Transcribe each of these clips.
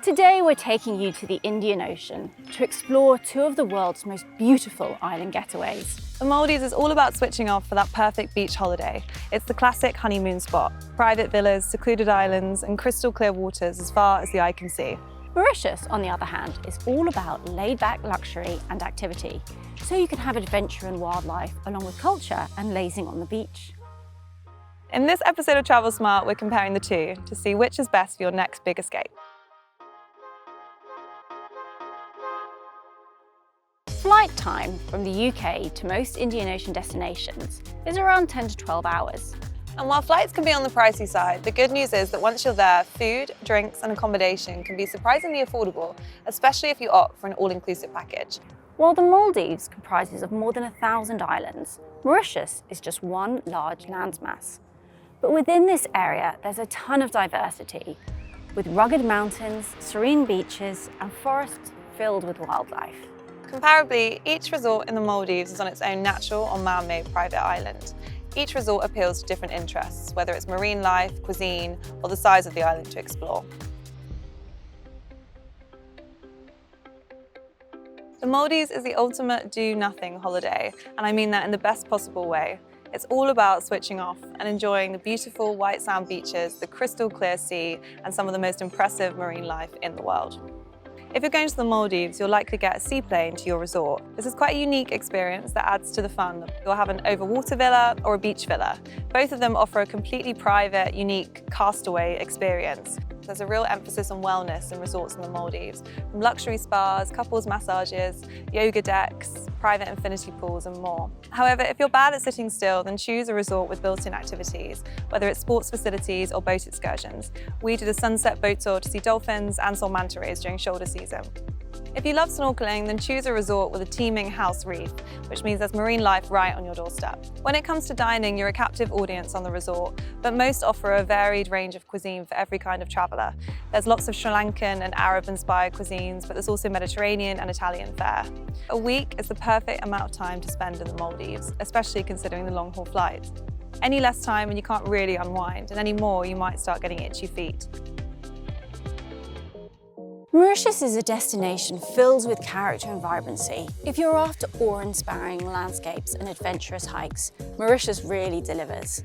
Today we're taking you to the Indian Ocean to explore two of the world's most beautiful island getaways. The Maldives is all about switching off for that perfect beach holiday. It's the classic honeymoon spot. Private villas, secluded islands, and crystal clear waters as far as the eye can see. Mauritius, on the other hand, is all about laid-back luxury and activity, so you can have adventure and wildlife along with culture and lazing on the beach. In this episode of Travel Smart, we're comparing the two to see which is best for your next big escape. Flight time from the UK to most Indian Ocean destinations is around 10 to 12 hours. And while flights can be on the pricey side, the good news is that once you're there, food, drinks and accommodation can be surprisingly affordable, especially if you opt for an all-inclusive package. While the Maldives comprises of more than 1,000 islands, Mauritius is just one large landmass. But within this area, there's a ton of diversity, with rugged mountains, serene beaches and forests filled with wildlife. Comparably, each resort in the Maldives is on its own natural or man-made private island. Each resort appeals to different interests, whether it's marine life, cuisine, or the size of the island to explore. The Maldives is the ultimate do-nothing holiday, and I mean that in the best possible way. It's all about switching off and enjoying the beautiful white sand beaches, the crystal clear sea, and some of the most impressive marine life in the world. If you're going to the Maldives, you'll likely get a seaplane to your resort. This is quite a unique experience that adds to the fun. You'll have an overwater villa or a beach villa. Both of them offer a completely private, unique castaway experience. There's a real emphasis on wellness in resorts in the Maldives, from luxury spas, couples massages, yoga decks, private infinity pools and more. However, if you're bad at sitting still, then choose a resort with built-in activities, whether it's sports facilities or boat excursions. We did a sunset boat tour to see dolphins and saw manta rays during shoulder season. If you love snorkeling, then choose a resort with a teeming house reef, which means there's marine life right on your doorstep. When it comes to dining, you're a captive audience on the resort, but most offer a varied range of cuisine for every kind of traveller. There's lots of Sri Lankan and Arab-inspired cuisines, but there's also Mediterranean and Italian fare. A week is the perfect amount of time to spend in the Maldives, especially considering the long-haul flights. Any less time and you can't really unwind, and any more you might start getting itchy feet. Mauritius is a destination filled with character and vibrancy. If you're after awe-inspiring landscapes and adventurous hikes, Mauritius really delivers.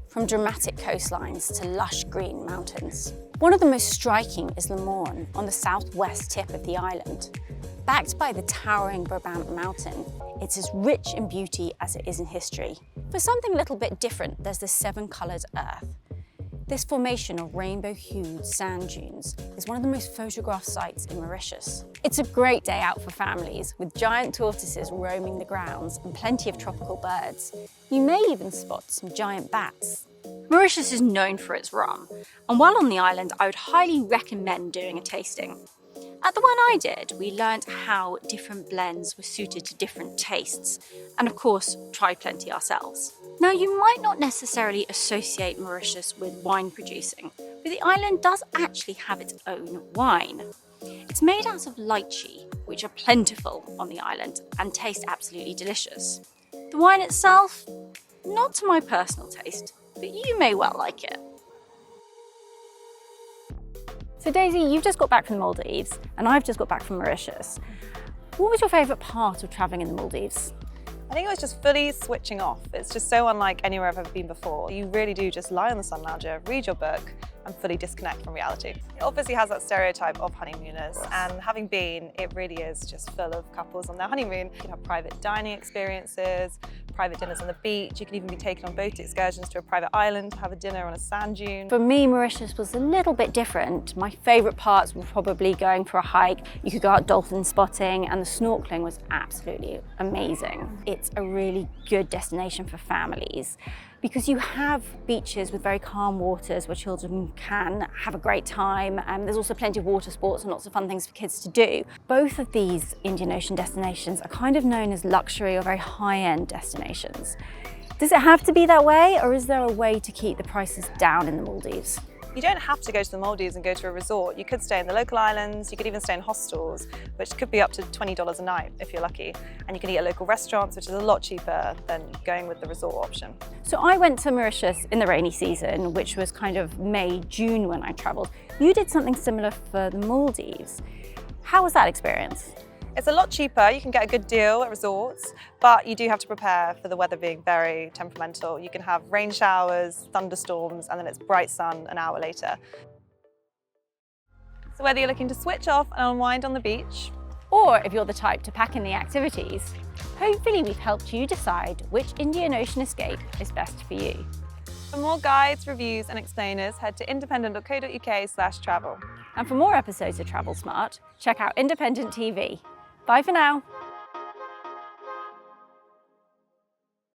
From dramatic coastlines to lush green mountains. One of the most striking is Le Morne on the southwest tip of the island. Backed by the towering Brabant Mountain, it's as rich in beauty as it is in history. For something a little bit different, there's the seven-coloured earth. This formation of rainbow-hued sand dunes is one of the most photographed sites in Mauritius. It's a great day out for families, with giant tortoises roaming the grounds and plenty of tropical birds. You may even spot some giant bats. Mauritius is known for its rum, and while on the island, I would highly recommend doing a tasting. At the one I did, we learned how different blends were suited to different tastes, and of course, tried plenty ourselves. Now, you might not necessarily associate Mauritius with wine producing, but the island does actually have its own wine. It's made out of lychee, which are plentiful on the island and taste absolutely delicious. The wine itself, not to my personal taste, but you may well like it. So Daisy, you've just got back from the Maldives, and I've just got back from Mauritius. What was your favourite part of travelling in the Maldives? I think it was just fully switching off. It's just so unlike anywhere I've ever been before. You really do just lie on the sun lounger, read your book, and fully disconnect from reality. It obviously has that stereotype of honeymooners, and having been, it really is just full of couples on their honeymoon. You can have private dining experiences, private dinners on the beach. You can even be taken on boat excursions to a private island to have a dinner on a sand dune. For me, Mauritius was a little bit different. My favourite parts were probably going for a hike. You could go out dolphin spotting, and the snorkeling was absolutely amazing. It's a really good destination for families, because you have beaches with very calm waters where children can have a great time. There's also plenty of water sports and lots of fun things for kids to do. Both of these Indian Ocean destinations are kind of known as luxury or very high-end destinations. Does it have to be that way, or is there a way to keep the prices down in the Maldives? You don't have to go to the Maldives and go to a resort. You could stay in the local islands, you could even stay in hostels, which could be up to $20 a night if you're lucky. And you can eat at local restaurants, which is a lot cheaper than going with the resort option. So I went to Mauritius in the rainy season, which was kind of May, June when I travelled. You did something similar for the Maldives. How was that experience? It's a lot cheaper, you can get a good deal at resorts, but you do have to prepare for the weather being very temperamental. You can have rain showers, thunderstorms, and then it's bright sun an hour later. So whether you're looking to switch off and unwind on the beach, or if you're the type to pack in the activities, hopefully we've helped you decide which Indian Ocean escape is best for you. For more guides, reviews and explainers, head to independent.co.uk/travel. And for more episodes of Travel Smart, check out Independent TV. Bye for now.